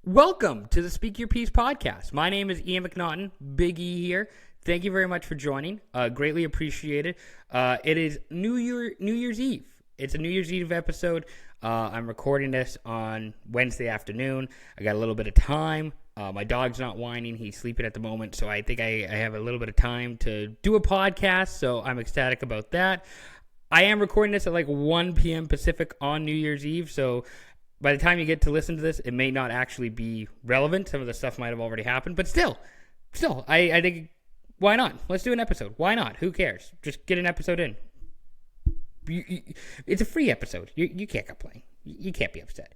Welcome to the Speak Your Piece podcast. My name is Ian McNaughton, Big E here. Thank you very much for joining. Greatly appreciated. It is New Year's Eve. It's a New Year's Eve episode. I'm recording this on Wednesday afternoon. I got a little bit of time. My dog's not whining. He's sleeping at the moment, so I think I have a little bit of time to do a podcast, so I'm ecstatic about that. I am recording this at like 1 p.m. Pacific on New Year's Eve, so by the time you get to listen to this, it may not actually be relevant. Some of the stuff might have already happened, but still, I think, why not? Let's do an episode. Why not? Who cares? Just get an episode in. It's a free episode. You can't complain. You can't be upset.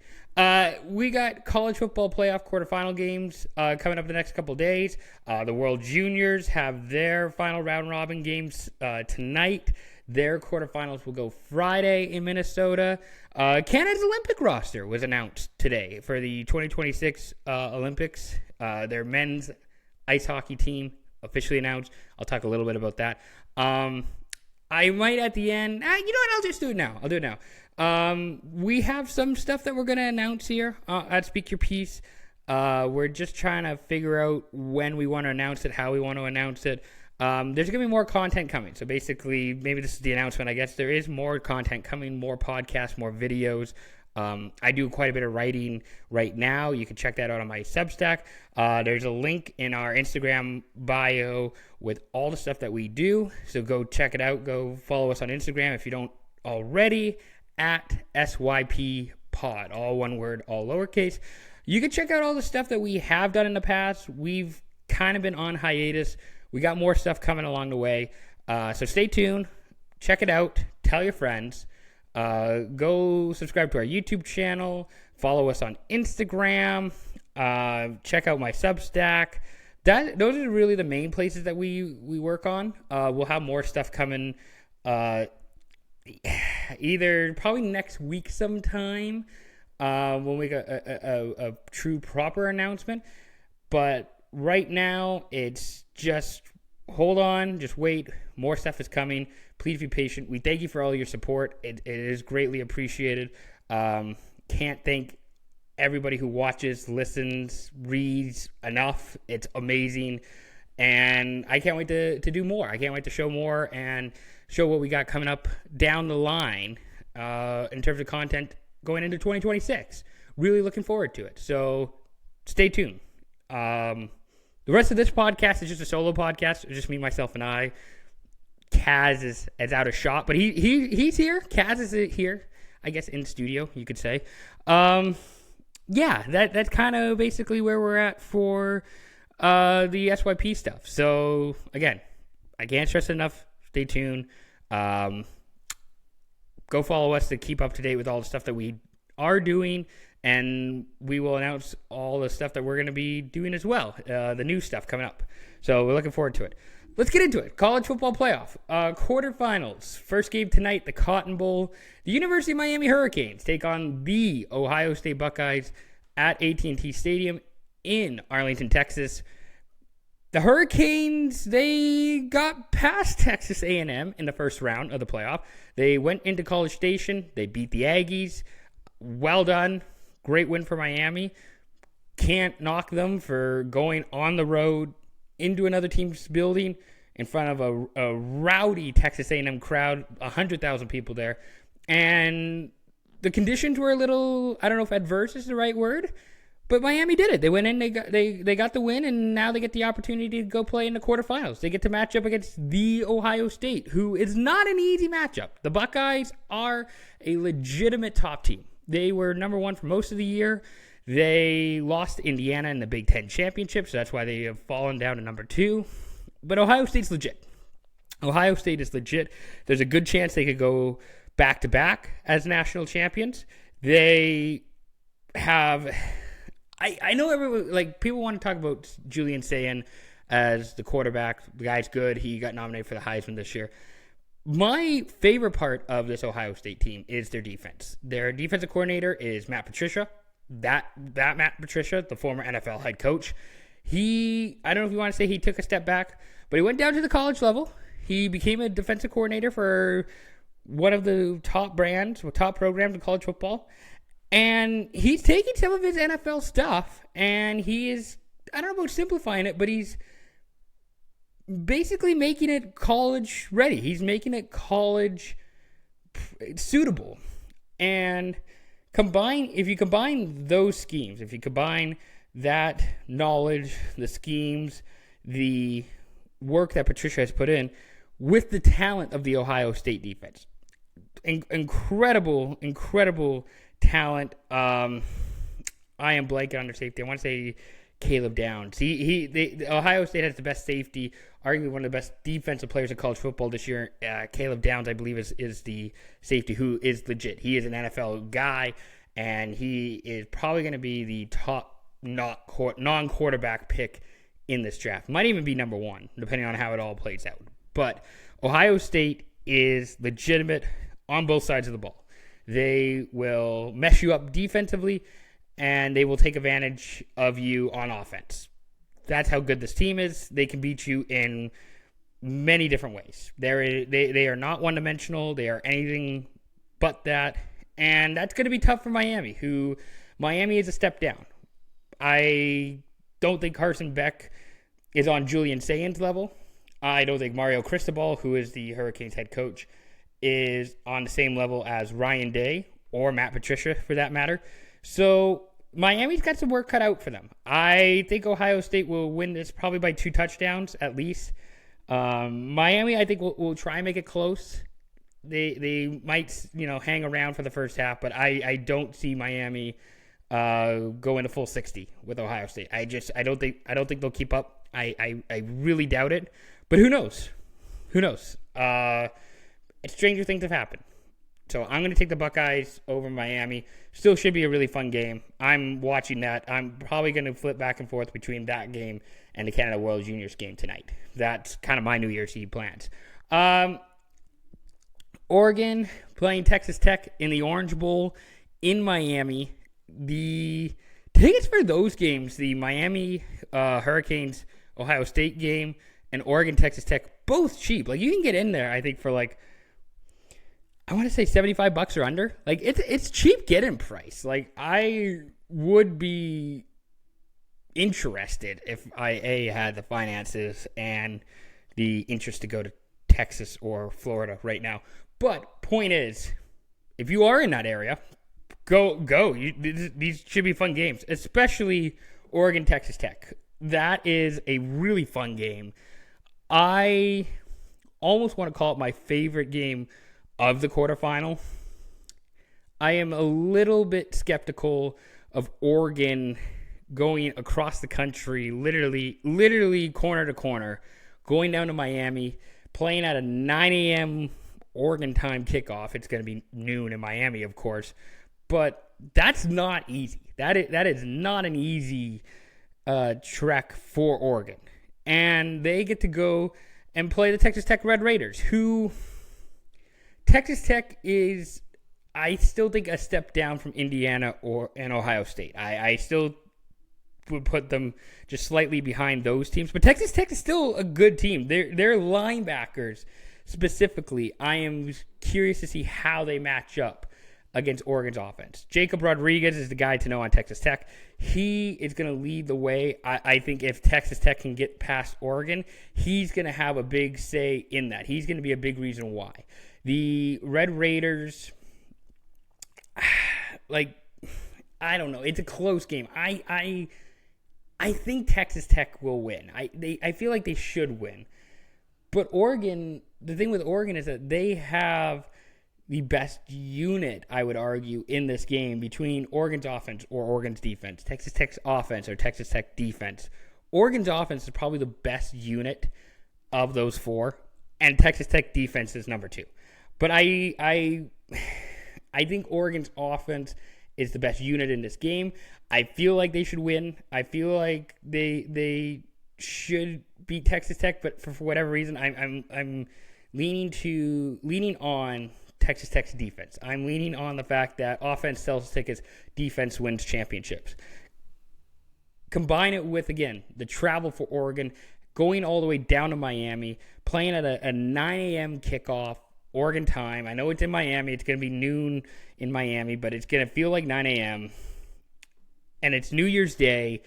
We got college football playoff quarterfinal games coming up the next couple days. The World Juniors have their final round robin games tonight. Their quarterfinals will go Friday in Minnesota. Canada's Olympic roster was announced today for the 2026 Olympics. Their men's ice hockey team officially announced. I'll talk a little bit about that. I might at the end. You know what? I'll just do it now. I'll do it now. We have some stuff that we're going to announce here at Speak Your Piece. We're just trying to figure out when we want to announce it, how we want to announce it. There's going to be more content coming. So basically, maybe this is the announcement, I guess. There is more content coming, more podcasts, more videos. I do quite a bit of writing right now. You can check that out on my Substack. There's a link in our Instagram bio with all the stuff that we do. So go check it out. Go follow us on Instagram if you don't already, at SYP pod. All one word, all lowercase. You can check out all the stuff that we have done in the past. We've kind of been on hiatus. We got more stuff coming along the way. So stay tuned. Check it out. Tell your friends. Go subscribe to our YouTube channel. Follow us on Instagram. Check out my Substack. Those are really the main places that we work on. We'll have more stuff coming either probably next week sometime when we get a true proper announcement. But right now, it's just hold on, just wait. More stuff is coming. Please be patient. We thank you for all your support. It is greatly appreciated. Can't thank everybody who watches, listens, reads enough. It's amazing. And I can't wait to do more. I can't wait to show more and show what we got coming up down the line in terms of content going into 2026. Really looking forward to it. So stay tuned. The rest of this podcast is just a solo podcast. It's just me, myself, and I. Kaz is out of shot, but he's here. Kaz is here, I guess, in studio, you could say. Yeah, that's kind of basically where we're at for the SYP stuff. So, again, I can't stress enough. Stay tuned. Go follow us to keep up to date with all the stuff that we are doing. And we will announce all the stuff that we're going to be doing as well, the new stuff coming up. So we're looking forward to it. Let's get into it. College football playoff. Quarterfinals. First game tonight, the Cotton Bowl. The University of Miami Hurricanes take on the Ohio State Buckeyes at AT&T Stadium in Arlington, Texas. The Hurricanes, they got past Texas A&M in the first round of the playoff. They went into College Station. They beat the Aggies. Well done. Great win for Miami. Can't knock them for going on the road into another team's building in front of a rowdy Texas A&M crowd, 100,000 people there. And the conditions were a little, I don't know if adverse is the right word, but Miami did it. They went in, they got the win, and now they get the opportunity to go play in the quarterfinals. They get to match up against the Ohio State, who is not an easy matchup. The Buckeyes are a legitimate top team. They were number one for most of the year. They lost to Indiana in the Big Ten Championship, so that's why they have fallen down to number 2. But Ohio State's legit. Ohio State is legit. There's a good chance they could go back-to-back as national champions. They have... I know everyone, like, people want to talk about Julian Sayin as the quarterback. The guy's good. He got nominated for the Heisman this year. My favorite part of this Ohio State team is their defense. Their defensive coordinator is Matt Patricia. That Matt Patricia, the former NFL head coach, I don't know if you want to say he took a step back, but he went down to the college level. He became a defensive coordinator for one of the top programs in college football. And he's taking some of his NFL stuff, and he is, I don't know about simplifying it, but he's basically making it college ready. He's making it college suitable. And if you combine those schemes, if you combine that knowledge, the schemes, the work that Patricia has put in with the talent of the Ohio State defense, incredible talent. I am blanking on their safety. I want to say Caleb Downs. The Ohio State has the best safety, arguably one of the best defensive players in college football this year. Caleb Downs, I believe, is the safety who is legit. He is an NFL guy, and he is probably going to be the top non-quarterback pick in this draft. Might even be number one, depending on how it all plays out. But Ohio State is legitimate on both sides of the ball. They will mess you up defensively, and they will take advantage of you on offense. That's how good this team is. They can beat you in many different ways. They are not one-dimensional. They are anything but that. And that's going to be tough for Miami, Miami is a step down. I don't think Carson Beck is on Julian Sagan's level. I don't think Mario Cristobal, who is the Hurricanes head coach, is on the same level as Ryan Day or Matt Patricia, for that matter. So Miami's got some work cut out for them. I think Ohio State will win this probably by 2 touchdowns at least. Miami, I think, will try and make it close. They might, hang around for the first half, but I don't see Miami go into full 60 with Ohio State. I don't think they'll keep up. I really doubt it. But who knows? Stranger things have happened. So I'm going to take the Buckeyes over Miami. Still should be a really fun game. I'm watching that. I'm probably going to flip back and forth between that game and the Canada World Juniors game tonight. That's kind of my New Year's Eve plans. Oregon playing Texas Tech in the Orange Bowl in Miami. The tickets for those games, the Miami Hurricanes Ohio State game and Oregon Texas Tech, both cheap. Like, you can get in there, I think, for like, I want to say $75 or under. Like, it's cheap get-in price. Like, I would be interested if I had the finances and the interest to go to Texas or Florida right now. But point is, if you are in that area, go. These should be fun games, especially Oregon Texas Tech. That is a really fun game. I almost want to call it my favorite game of the quarterfinal. I am a little bit skeptical of Oregon going across the country, literally corner to corner, going down to Miami, playing at a 9 a.m. Oregon time kickoff. It's going to be noon in Miami, of course, but that's not easy. That is not an easy trek for Oregon. And they get to go and play the Texas Tech Red Raiders, who Texas Tech is, I still think, a step down from Indiana and Ohio State. I still would put them just slightly behind those teams. But Texas Tech is still a good team. Their linebackers specifically, I am curious to see how they match up against Oregon's offense. Jacob Rodriguez is the guy to know on Texas Tech. He is going to lead the way. I think if Texas Tech can get past Oregon, he's going to have a big say in that. He's going to be a big reason why. The Red Raiders, I don't know. It's a close game. I think Texas Tech will win. I feel like they should win. But Oregon, the thing with Oregon is that they have the best unit, I would argue, in this game between Oregon's offense or Oregon's defense. Texas Tech's offense or Texas Tech defense. Oregon's offense is probably the best unit of those four, and Texas Tech defense is number 2. But I think Oregon's offense is the best unit in this game. I feel like they should win. I feel like they should beat Texas Tech, but for whatever reason, I'm leaning on Texas Tech's defense. I'm leaning on the fact that offense sells tickets, defense wins championships. Combine it with, again, the travel for Oregon, going all the way down to Miami, playing at a 9 a.m. kickoff. Oregon time. I know it's in Miami. It's going to be noon in Miami, but it's going to feel like 9 a.m. And it's New Year's Day.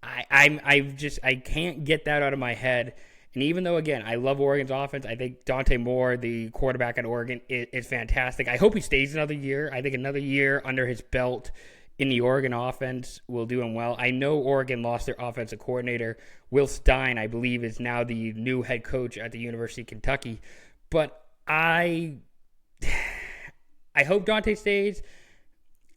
I can't get that out of my head. And even though, again, I love Oregon's offense, I think Dante Moore, the quarterback at Oregon, is fantastic. I hope he stays another year. I think another year under his belt in the Oregon offense will do him well. I know Oregon lost their offensive coordinator. Will Stein, I believe, is now the new head coach at the University of Kentucky. But I hope Dante stays.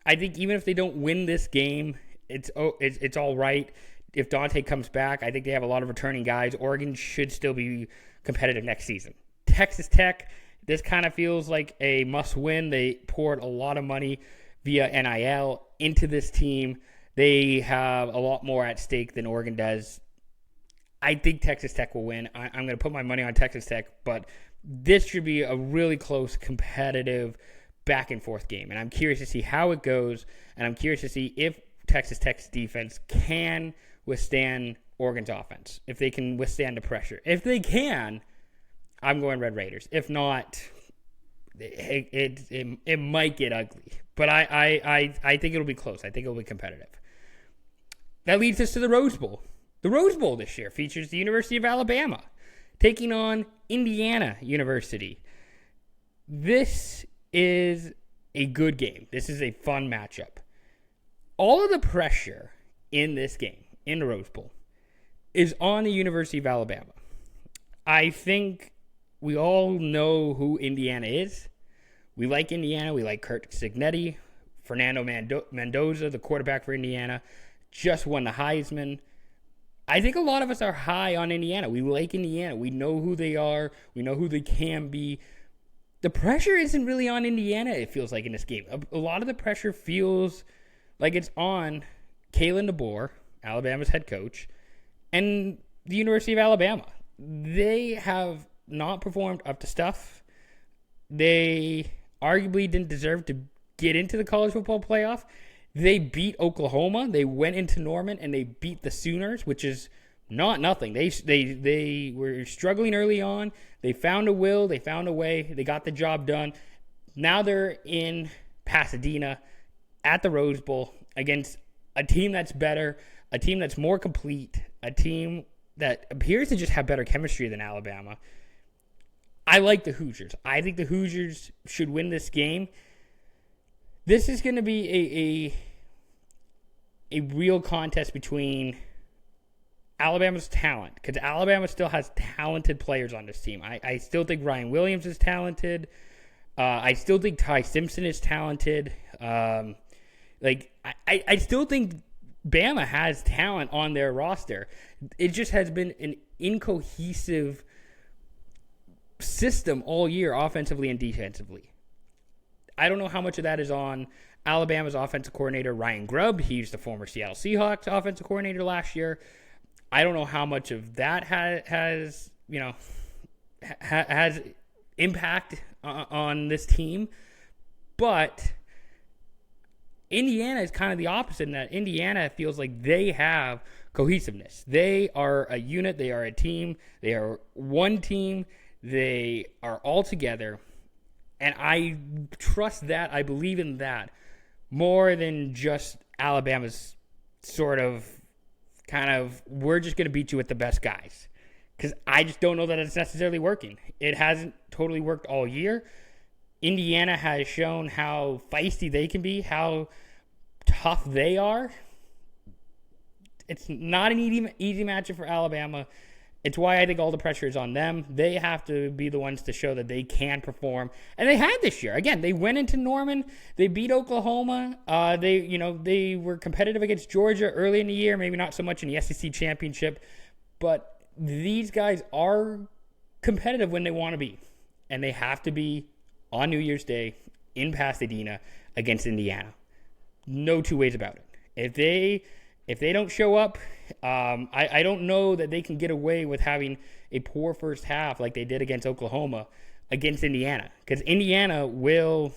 I think even if they don't win this game, it's all right. If Dante comes back, I think they have a lot of returning guys. Oregon should still be competitive next season. Texas Tech, this kind of feels like a must-win. They poured a lot of money via NIL into this team. They have a lot more at stake than Oregon does. I think Texas Tech will win. I'm going to put my money on Texas Tech, but this should be a really close, competitive, back-and-forth game. And I'm curious to see how it goes, and I'm curious to see if Texas Tech's defense can withstand Oregon's offense, if they can withstand the pressure. If they can, I'm going Red Raiders. If not, it might get ugly. But I think it'll be close. I think it'll be competitive. That leads us to the Rose Bowl. The Rose Bowl this year features the University of Alabama taking on Indiana University. This is a good game. This is a fun matchup. All of the pressure in this game, in the Rose Bowl, is on the University of Alabama. I think we all know who Indiana is. We like Indiana. We like Curt Cignetti. Fernando Mendoza, the quarterback for Indiana, just won the Heisman. I think a lot of us are high on Indiana. We like Indiana. We know who they are. We know who they can be. The pressure isn't really on Indiana, it feels like, in this game. A lot of the pressure feels like it's on Kalen DeBoer, Alabama's head coach, and the University of Alabama. They have not performed up to stuff. They arguably didn't deserve to get into the college football playoff. They beat Oklahoma. They went into Norman and they beat the Sooners, which is not nothing. They were struggling early on. They found a will. They found a way. They got the job done. Now they're in Pasadena at the Rose Bowl against a team that's better, a team that's more complete, a team that appears to just have better chemistry than Alabama. I like the Hoosiers. I think the Hoosiers should win this game. This is going to be a real contest between Alabama's talent, because Alabama still has talented players on this team. I still think Ryan Williams is talented. I still think Ty Simpson is talented. I still think Bama has talent on their roster. It just has been an incohesive system all year, offensively and defensively. I don't know how much of that is on Alabama's offensive coordinator, Ryan Grubb. He's the former Seattle Seahawks offensive coordinator last year. I don't know how much of that has impact on this team. But Indiana is kind of the opposite in that Indiana feels like they have cohesiveness. They are a unit. They are a team. They are one team. They are all together. And I trust that. I believe in that more than just Alabama's sort of we're just going to beat you with the best guys. Because I just don't know that it's necessarily working. It hasn't totally worked all year. Indiana has shown how feisty they can be, how tough they are. It's not an easy matchup for Alabama. It's why I think all the pressure is on them. They have to be the ones to show that they can perform. And they had this year. Again, they went into Norman. They beat Oklahoma. They were competitive against Georgia early in the year, maybe not so much in the SEC championship. But these guys are competitive when they want to be. And they have to be on New Year's Day in Pasadena against Indiana. No two ways about it. If they don't show up, I don't know that they can get away with having a poor first half like they did against Oklahoma against Indiana. Because Indiana will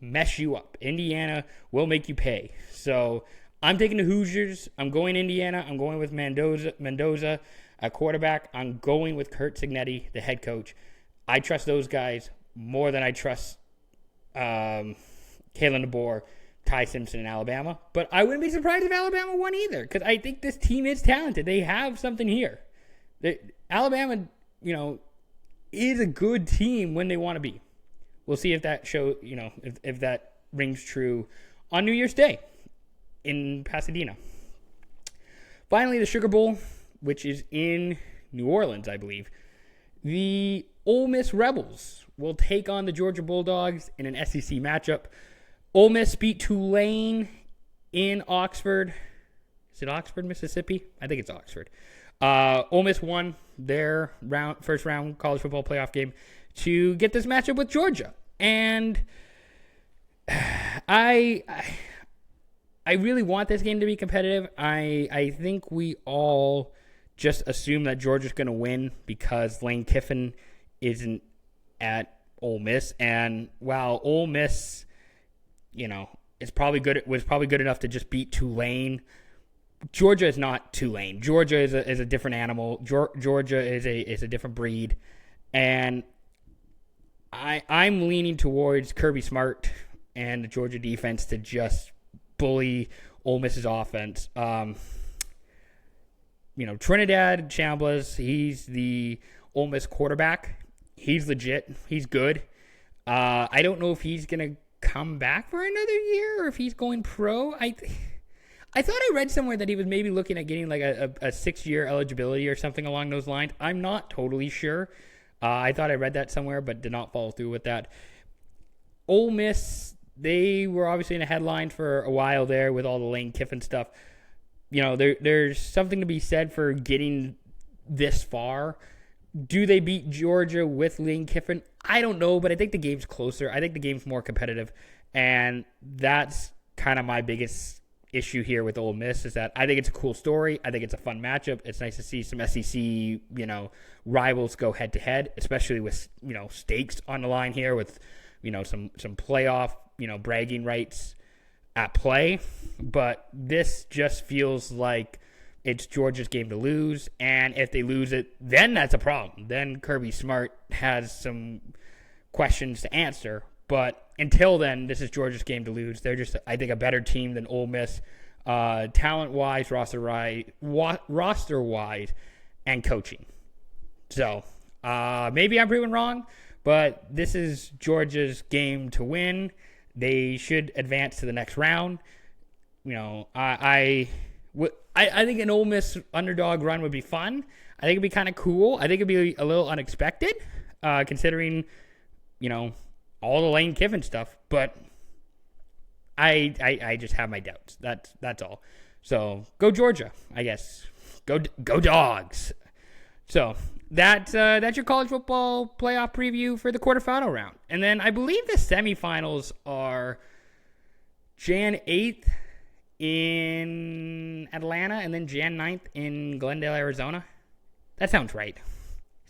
mess you up. Indiana will make you pay. So I'm taking the Hoosiers. I'm going Indiana. I'm going with Mendoza at quarterback. I'm going with Curt Cignetti, the head coach. I trust those guys more than I trust Kalen DeBoer, Ty Simpson in Alabama. But I wouldn't be surprised if Alabama won either, because I think this team is talented. They have something here. Alabama, is a good team when they want to be. We'll see if that if that rings true on New Year's Day in Pasadena. Finally, the Sugar Bowl, which is in New Orleans, I believe. The Ole Miss Rebels will take on the Georgia Bulldogs in an SEC matchup. Ole Miss beat Tulane in Oxford. Is it Oxford, Mississippi? I think it's Oxford. Ole Miss won their first round college football playoff game to get this matchup with Georgia. And I really want this game to be competitive. I think we all just assume that Georgia's going to win because Lane Kiffin isn't at Ole Miss. And while Ole Miss, was probably good enough to just beat Tulane, Georgia is not Tulane. Georgia is a different animal. Georgia is a different breed. And I'm leaning towards Kirby Smart and the Georgia defense to just bully Ole Miss's offense. Trinidad Chambliss, he's the Ole Miss quarterback. He's legit. He's good. I don't know if he's going to come back for another year or if he's going pro. I thought I read somewhere that he was maybe looking at getting like a 6-year eligibility or something along those lines. I'm not totally sure. I thought I read that somewhere, but did not follow through with that. Ole Miss, they were obviously in the headlines for a while there with all the Lane Kiffin stuff. There's something to be said for getting this far. Do they beat Georgia with Lane Kiffin? I don't know, but I think the game's closer. I think the game's more competitive, and that's kind of my biggest issue here with Ole Miss is that I think it's a cool story. I think it's a fun matchup. It's nice to see some SEC, rivals go head to head, especially with, stakes on the line here with, some playoff, bragging rights at play. But this just feels like it's Georgia's game to lose. And if they lose it, then that's a problem. Then Kirby Smart has some questions to answer. But until then, this is Georgia's game to lose. They're just, I think, a better team than Ole Miss, talent-wise, roster-wise, and coaching. So maybe I'm proven wrong, but this is Georgia's game to win. They should advance to the next round. I think an Ole Miss underdog run would be fun. I think it'd be kind of cool. I think it'd be a little unexpected, considering, all the Lane Kiffin stuff, but I just have my doubts. That's all. So go Georgia, I guess. Go Dogs. So that's your college football playoff preview for the quarterfinal round. And then I believe the semifinals are Jan 8th in Atlanta and then Jan 9th in Glendale, Arizona. That sounds right.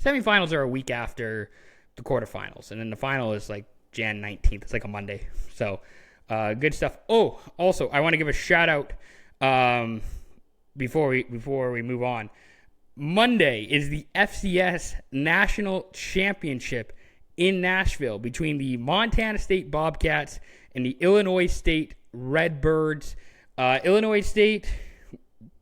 Semifinals are a week after the quarterfinals, and then the final is like Jan 19th. It's like a Monday. So, good stuff. Oh, also, I want to give a shout out before we move on. Monday is the FCS National Championship in Nashville between the Montana State Bobcats and the Illinois State Redbirds. Illinois State,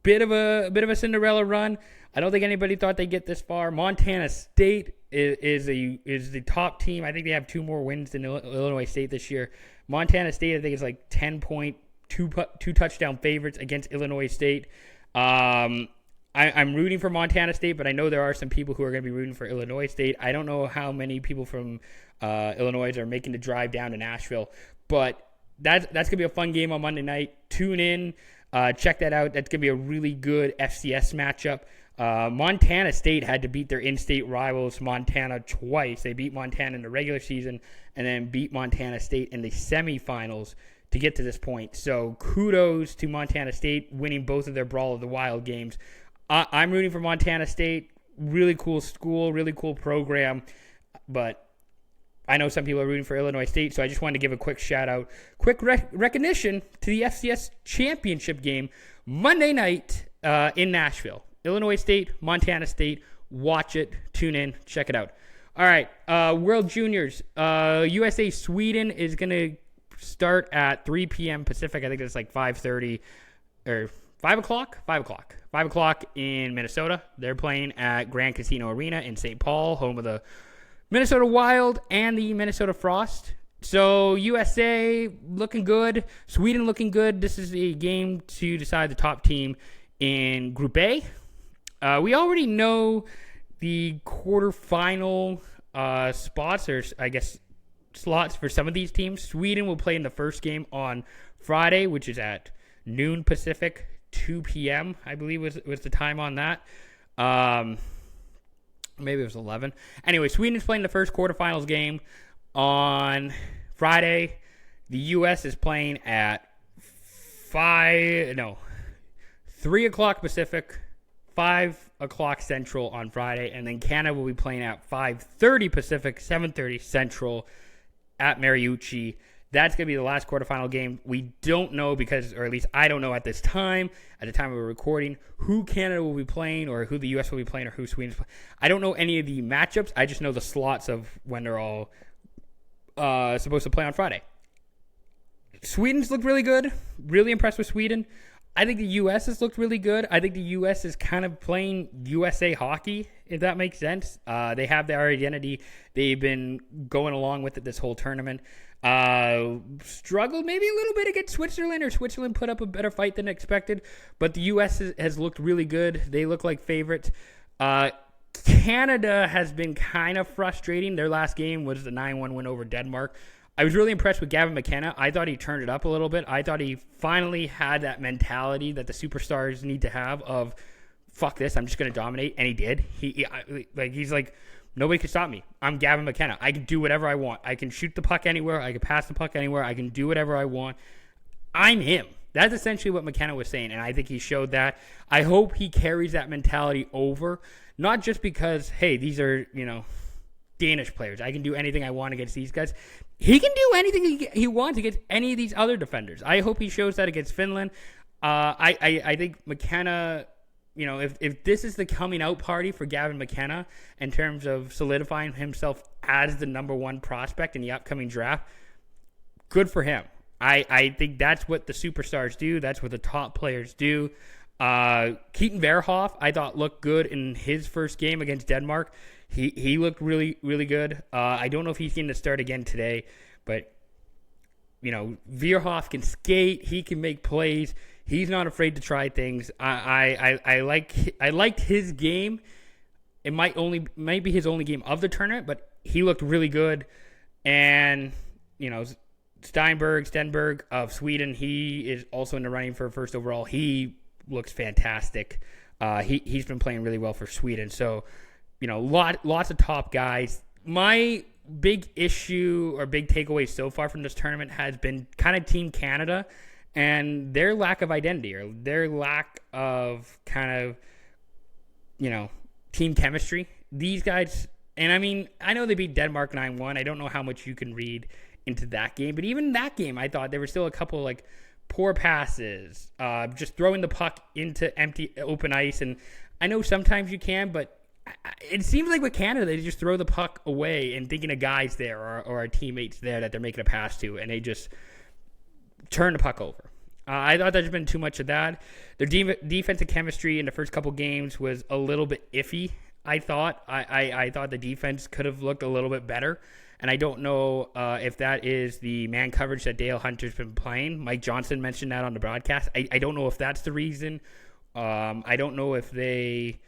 bit of a Cinderella run. I don't think anybody thought they'd get this far. Montana State is the top team. I think they have 2 more wins than Illinois State this year. Montana State, I think, is like 10-point, two touchdown favorites against Illinois State. I'm rooting for Montana State, but I know there are some people who are going to be rooting for Illinois State. I don't know how many people from Illinois are making the drive down to Nashville, but that's going to be a fun game on Monday night. Tune in. Check that out. That's going to be a really good FCS matchup. Montana State had to beat their in-state rivals, Montana, twice. They beat Montana in the regular season and then beat Montana State in the semifinals to get to this point. So kudos to Montana State winning both of their Brawl of the Wild games. I'm rooting for Montana State. Really cool school, really cool program. But I know some people are rooting for Illinois State, so I just wanted to give a quick shout-out, quick recognition to the FCS championship game Monday night in Nashville. Illinois State, Montana State. Watch it, tune in, check it out. All right, World Juniors. USA Sweden is going to start at 3 p.m. Pacific. I think it's like 5:30 or 5 o'clock? 5 o'clock. 5 o'clock in Minnesota. They're playing at Grand Casino Arena in St. Paul, home of the Minnesota Wild and the Minnesota Frost. So USA looking good. Sweden looking good. This is a game to decide the top team in Group A. We already know the quarterfinal spots, or I guess slots for some of these teams. Sweden will play in the first game on Friday, which is at noon Pacific, 2 p.m. I believe was the time on that. Maybe it was 11. Anyway, Sweden's playing the first quarterfinals game on Friday. The U.S. is playing at 3 o'clock Pacific, 5 o'clock Central on Friday, and then Canada will be playing at 5:30 Pacific, 7:30 Central at Mariucci. That's going to be the last quarterfinal game. We don't know because, or at least I don't know at this time, at the time of recording, who Canada will be playing or who the U.S. will be playing or who Sweden's playing. I don't know any of the matchups. I just know the slots of when they're all supposed to play on Friday. Sweden's looked really good. Really impressed with Sweden. I think the U.S. has looked really good. I think the U.S. is kind of playing USA hockey, if that makes sense. They have their identity. They've been going along with it this whole tournament. Struggled maybe a little bit against Switzerland, or Switzerland put up a better fight than expected. But the U.S. has looked really good. They look like favorites. Canada has been kind of frustrating. Their last game was the 9-1 win over Denmark. I was really impressed with Gavin McKenna. I thought he turned it up a little bit. I thought he finally had that mentality that the superstars need to have of, fuck this, I'm just going to dominate. And he did. He's like, nobody can stop me. I'm Gavin McKenna. I can do whatever I want. I can shoot the puck anywhere. I can pass the puck anywhere. I can do whatever I want. I'm him. That's essentially what McKenna was saying, and I think he showed that. I hope he carries that mentality over, not just because, hey, these are, Danish players. I can do anything I want against these guys. He can do anything he wants against any of these other defenders. I hope he shows that against Finland. I think McKenna, if this is the coming out party for Gavin McKenna in terms of solidifying himself as the number one prospect in the upcoming draft, good for him. I think that's what the superstars do. That's what the top players do. Keaton Verhoff, I thought, looked good in his first game against Denmark. He looked really, really good. I don't know if he's going to start again today, but, Verhoff can skate. He can make plays. He's not afraid to try things. I liked his game. It might be his only game of the tournament, but he looked really good. And, Stenberg of Sweden, he is also in the running for first overall. He looks fantastic. He's been playing really well for Sweden. So, lots of top guys. My big issue or big takeaway so far from this tournament has been kind of Team Canada and their lack of identity, or their lack of kind of, team chemistry. These guys, and I know they beat Denmark 9-1. I don't know how much you can read into that game, but even that game, I thought there were still a couple poor passes, just throwing the puck into empty open ice. And I know sometimes you can, but it seems like with Canada, they just throw the puck away and thinking a guy's there or a teammate's there that they're making a pass to, and they just turn the puck over. I thought there's been too much of that. Their defensive chemistry in the first couple games was a little bit iffy, I thought. I thought the defense could have looked a little bit better. And I don't know if that is the man coverage that Dale Hunter's been playing. Mike Johnson mentioned that on the broadcast. I don't know if that's the reason. I don't know if they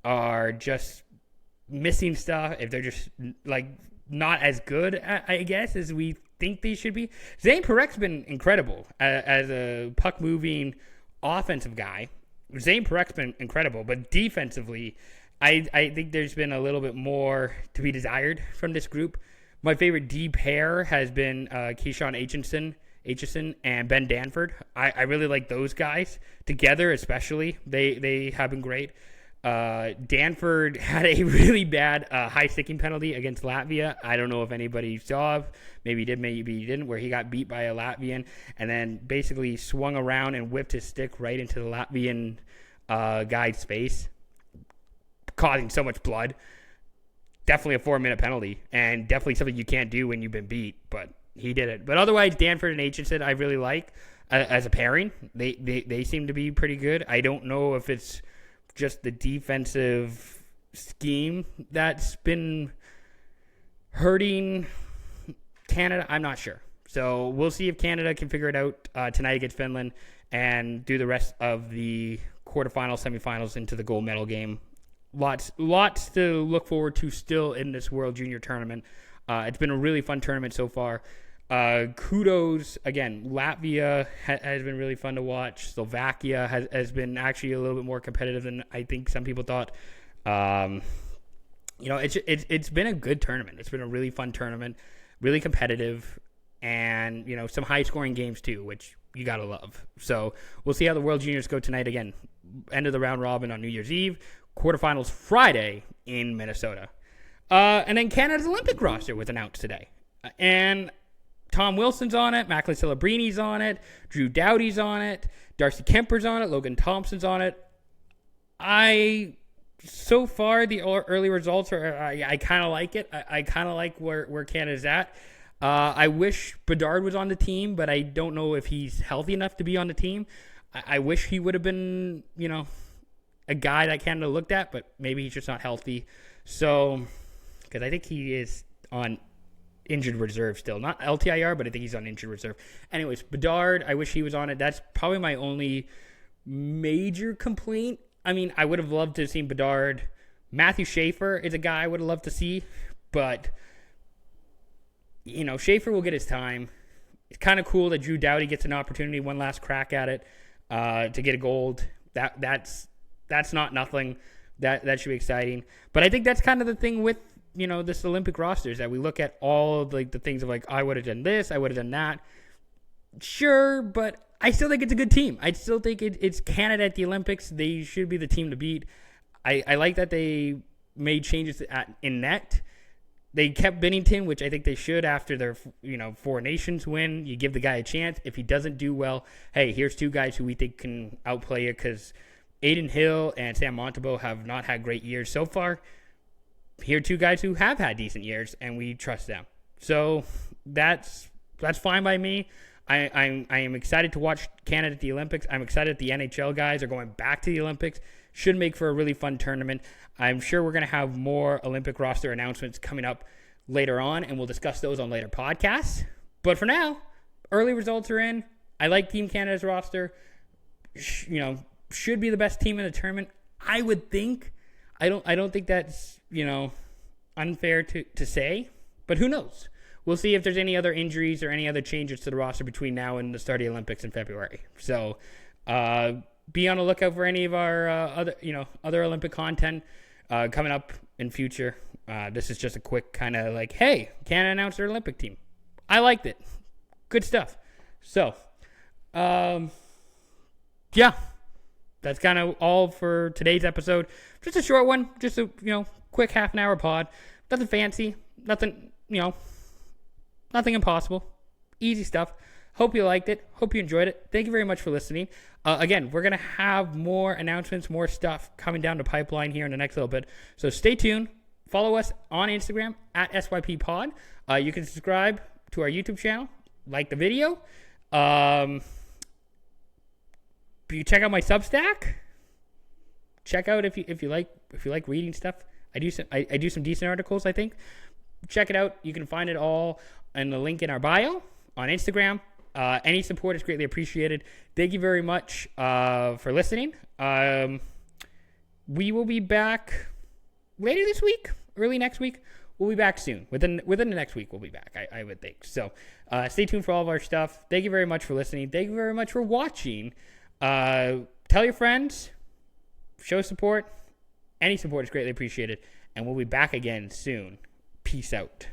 are just missing stuff, if they're just not as good, I guess, as we think they should be. Zane Parek's been incredible as a puck-moving offensive guy. Zane Parek's been incredible, but defensively, I think there's been a little bit more to be desired from this group. My favorite D pair has been Keyshawn Aitchison and Ben Danford. I really like those guys together, especially. They have been great. Danford had a really bad high sticking penalty against Latvia. I don't know if anybody saw. Maybe he did, maybe he didn't, where he got beat by a Latvian and then basically swung around and whipped his stick right into the Latvian guy's face, causing so much blood. definitely a 4-minute penalty and definitely something you can't do when you've been beat, but he did it. But otherwise, Danford and Aitchison, I really like as a pairing. They seem to be pretty good. I don't know if it's just the defensive scheme that's been hurting Canada. I'm not sure. So we'll see if Canada can figure it out tonight against Finland and do the rest of the quarterfinals, semifinals into the gold medal game. Lots to look forward to still in this World Junior Tournament. It's been a really fun tournament so far. Kudos, again, Latvia has been really fun to watch. Slovakia has been actually a little bit more competitive than I think some people thought. It's been a good tournament. It's been a really fun tournament, really competitive, and, some high-scoring games too, which you got to love. So we'll see how the World Juniors go tonight. Again, end of the round robin on New Year's Eve. Quarterfinals Friday in Minnesota. And then Canada's Olympic roster was announced today. And Tom Wilson's on it. Macklin Celebrini's on it. Drew Doughty's on it. Darcy Kemper's on it. Logan Thompson's on it. So far, the early results are, I kind of like it. I kind of like where Canada's at. I wish Bedard was on the team, but I don't know if he's healthy enough to be on the team. I wish he would have been, a guy that Canada looked at, but maybe he's just not healthy. So, because I think he is on injured reserve still. Not LTIR, but I think he's on injured reserve. Anyways, Bedard, I wish he was on it. That's probably my only major complaint. I mean, I would have loved to have seen Bedard. Matthew Schaefer is a guy I would have loved to see, but, Schaefer will get his time. It's kind of cool that Drew Doughty gets an opportunity, one last crack at it, to get a gold. That's not nothing. That should be exciting. But I think that's kind of the thing with, this Olympic roster is that we look at all of the things of I would have done this, I would have done that. Sure, but I still think it's a good team. I still think it's Canada at the Olympics. They should be the team to beat. I like that they made changes in net. They kept Binnington, which I think they should after their, Four Nations win. You give the guy a chance. If he doesn't do well, hey, here's two guys who we think can outplay you, because Aiden Hill and Sam Montembeault have not had great years so far. Here are two guys who have had decent years, and we trust them. So that's fine by me. I am excited to watch Canada at the Olympics. I'm excited that the NHL guys are going back to the Olympics. Should make for a really fun tournament. I'm sure we're going to have more Olympic roster announcements coming up later on, and we'll discuss those on later podcasts. But for now, early results are in. I like Team Canada's roster. Should be the best team in the tournament, I would think. I don't think that's, unfair to say, but who knows? We'll see if there's any other injuries or any other changes to the roster between now and the start of the Olympics in February. So, be on the lookout for any of our other Olympic content coming up in future. This is just a quick kind of hey, Canada announced their Olympic team. I liked it. Good stuff. So, yeah. That's kind of all for today's episode. Just a short one. Just a, quick half an hour pod. Nothing fancy. Nothing, nothing impossible. Easy stuff. Hope you liked it. Hope you enjoyed it. Thank you very much for listening. Again, we're going to have more announcements, more stuff coming down the pipeline here in the next little bit. So stay tuned. Follow us on Instagram at SYP Pod. You can subscribe to our YouTube channel. Like the video. You check out my Substack. Check out if you like reading stuff. I do some decent articles, I think. Check it out. You can find it all in the link in our bio on Instagram. Any support is greatly appreciated. Thank you very much for listening. We will be back later this week, early next week. We'll be back soon. Within the next week, we'll be back, I would think. So stay tuned for all of our stuff. Thank you very much for listening. Thank you very much for watching. Tell your friends. Show support. Any support is greatly appreciated. And we'll be back again soon. Peace out.